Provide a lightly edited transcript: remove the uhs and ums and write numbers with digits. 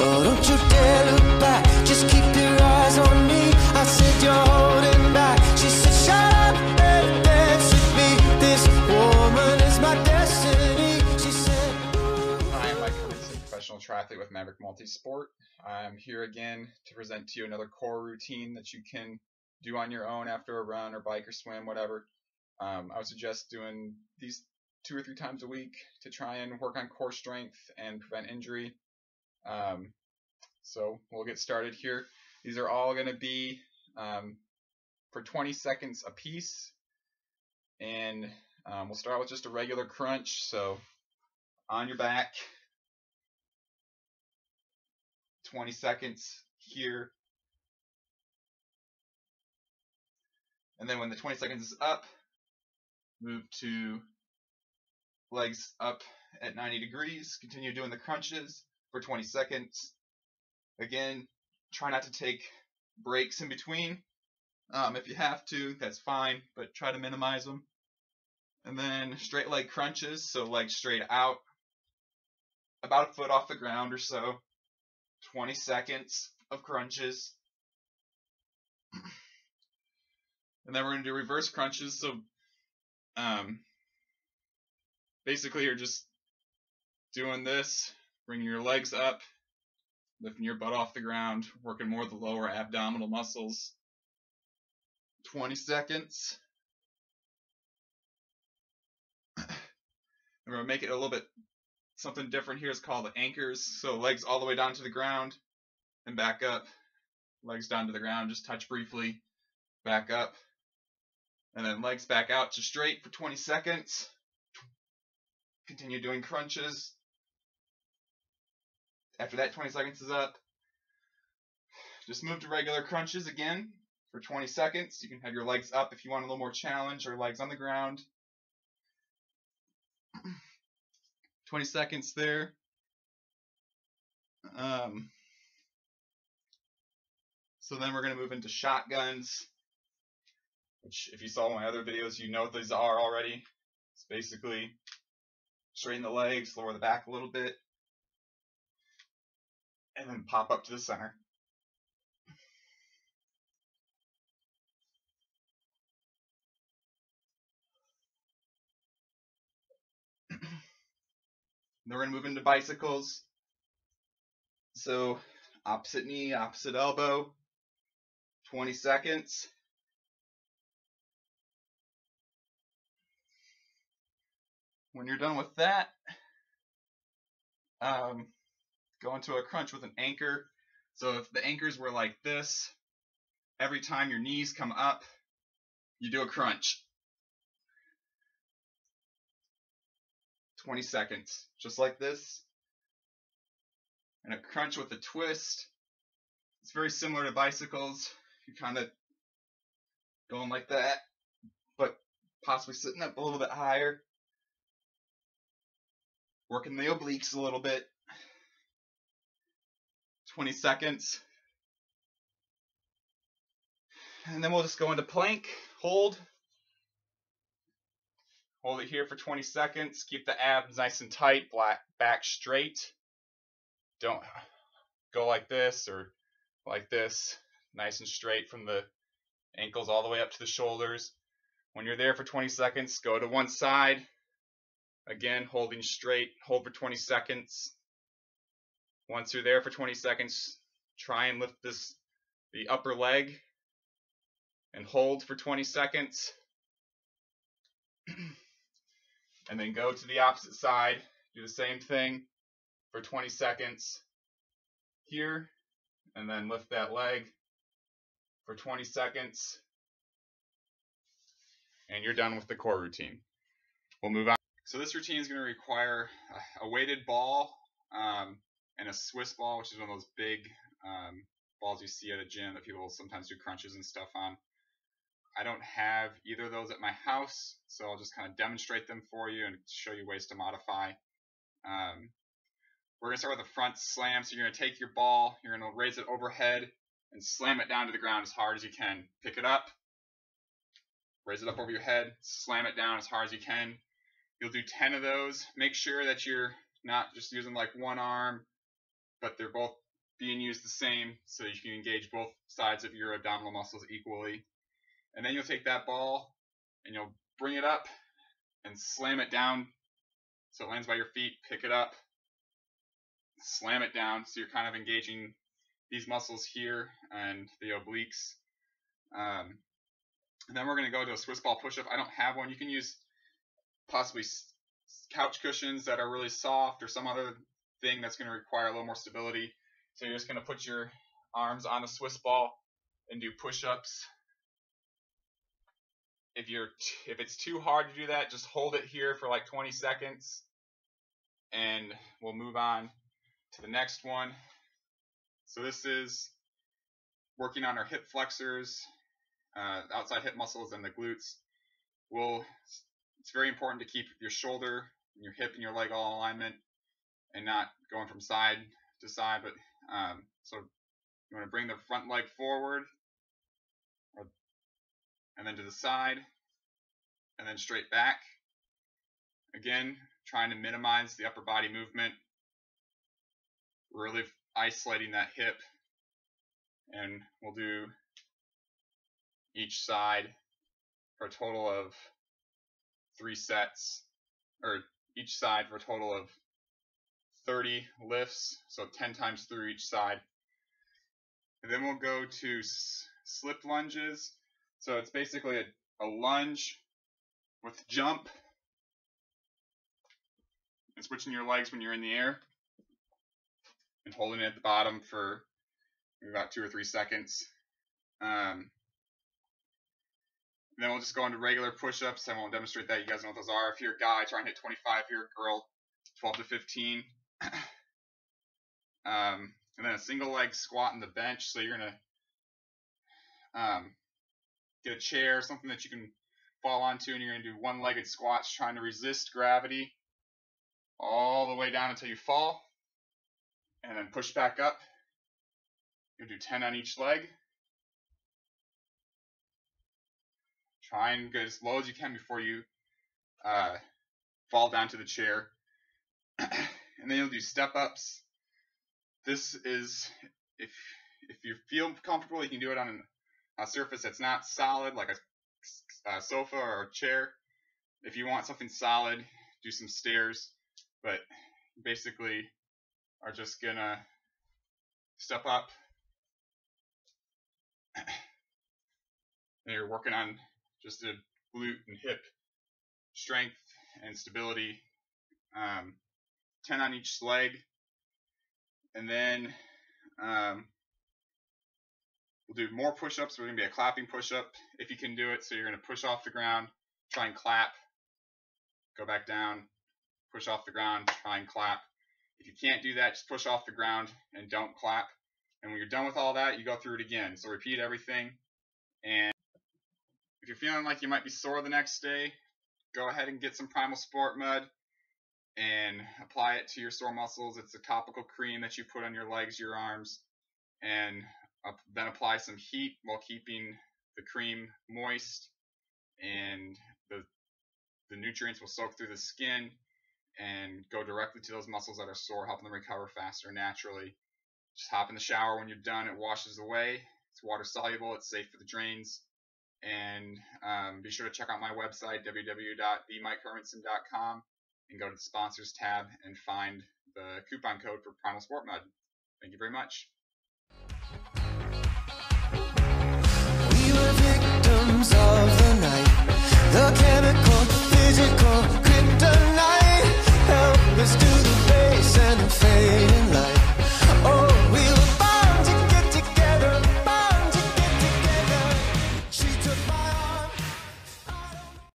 Oh, don't you dare look back, just keep your eyes on me. I said you're holding back. She said shut up and dance with me. This woman is my destiny. She said, Hi, I'm Mike Hermanson, professional triathlete with Maverick Multisport. I'm here again to present to you another core routine that you can do on your own after a run or bike or swim, whatever. I would suggest doing these 2 or 3 times a week to try and work on core strength and prevent injury. So we'll get started here. These are all going to be for 20 seconds a piece, and we'll start with just a regular crunch. So on your back, 20 seconds here, and then when the 20 seconds is up, move to legs up at 90 degrees. Continue doing the crunches for 20 seconds. Again, try not to take breaks in between. If you have to, that's fine, but try to minimize them. And then straight leg crunches, so legs straight out, about a foot off the ground or so. 20 seconds of crunches. And then we're going to do reverse crunches. So basically you're just doing this, bringing your legs up, lifting your butt off the ground, working more of the lower abdominal muscles. 20 seconds. And we're going to make it a little bit something different here. It's called the anchors. So legs all the way down to the ground and back up. Legs down to the ground, just touch briefly, back up. And then legs back out to straight for 20 seconds. Continue doing crunches. After that 20 seconds is up, just move to regular crunches again for 20 seconds. You can have your legs up if you want a little more challenge, or legs on the ground. 20 seconds there. So then we're going to move into shotguns, which if you saw my other videos, you know what these are already. It's basically straighten the legs, lower the back a little bit, and then pop up to the center. Then we're going to move into bicycles. So opposite knee, opposite elbow, 20 seconds. When you're done with that, go into a crunch with an anchor. So if the anchors were like this, every time your knees come up, you do a crunch. 20 seconds, just like this. And a crunch with a twist. It's very similar to bicycles. You're kind of going like that, but possibly sitting up a little bit higher. Working the obliques a little bit. 20 seconds. And then we'll just go into plank, hold. Hold it here for 20 seconds. Keep the abs nice and tight, back straight. Don't go like this or like this. Nice and straight from the ankles all the way up to the shoulders. When you're there for 20 seconds, go to one side. Again, holding straight, hold for 20 seconds. Once you're there for 20 seconds, try and lift the upper leg and hold for 20 seconds. And then go to the opposite side, do the same thing for 20 seconds here, and then lift that leg for 20 seconds, and you're done with the core routine. We'll move on. So this routine is going to require a weighted ball and a Swiss ball, which is one of those big balls you see at a gym that people sometimes do crunches and stuff on. I don't have either of those at my house, so I'll just kind of demonstrate them for you and show you ways to modify. We're going to start with a front slam. So you're going to take your ball, you're going to raise it overhead and slam it down to the ground as hard as you can. Pick it up, raise it up over your head, slam it down as hard as you can. You'll do 10 of those. Make sure that you're not just using like one arm, but they're both being used the same, so you can engage both sides of your abdominal muscles equally. And then you'll take that ball and you'll bring it up and slam it down so it lands by your feet. Pick it up, slam it down, so you're kind of engaging these muscles here and the obliques. And then we're going to go to a Swiss ball push-up. I don't have one. You can use possibly couch cushions that are really soft or some other thing that's going to require a little more stability. So you're just going to put your arms on a Swiss ball and do push-ups. If it's too hard to do that, just hold it here for like 20 seconds and we'll move on to the next one. So this is working on our hip flexors, outside hip muscles and the glutes. It's very important to keep your shoulder, your hip, and your leg all in alignment and not going from side to side. But so you want to bring the front leg forward and then to the side and then straight back. Again, trying to minimize the upper body movement, really isolating that hip. And we'll do each side for a total of 3 sets, or each side for a total of 30 lifts, so 10 times through each side. And then we'll go to slip lunges. So it's basically a lunge with jump and switching your legs when you're in the air and holding it at the bottom for about 2 or 3 seconds. Then we'll just go into regular push-ups. I won't demonstrate that. You guys know what those are. If you're a guy, try and hit 25. If you're a girl, 12 to 15. And then a single leg squat on the bench. So you're going to get a chair, something that you can fall onto, and you're going to do one-legged squats trying to resist gravity all the way down until you fall. And then push back up. You'll do 10 on each leg. Try and get as low as you can before you fall down to the chair. And then you'll do step-ups. This is, if you feel comfortable, you can do it on a surface that's not solid, like a sofa or a chair. If you want something solid, do some stairs. But basically, are just gonna step up. And you're working on just the glute and hip strength and stability. 10 on each leg. And then we'll do more push-ups. We're going to be a clapping push-up if you can do it. So you're going to push off the ground, try and clap, go back down, push off the ground, try and clap. If you can't do that, just push off the ground and don't clap. And when you're done with all that, you go through it again. So repeat everything. And if you're feeling like you might be sore the next day, go ahead and get some Primal Sport Mud and apply it to your sore muscles. It's a topical cream that you put on your legs, your arms, and then apply some heat while keeping the cream moist, and the nutrients will soak through the skin and go directly to those muscles that are sore, helping them recover faster naturally. Just hop in the shower when you're done. It washes away. It's water soluble. It's safe for the drains. And be sure to check out my website, www.themikehermanson.com, and go to the sponsors tab and find the coupon code for Primal Sport Mud. Thank you very much.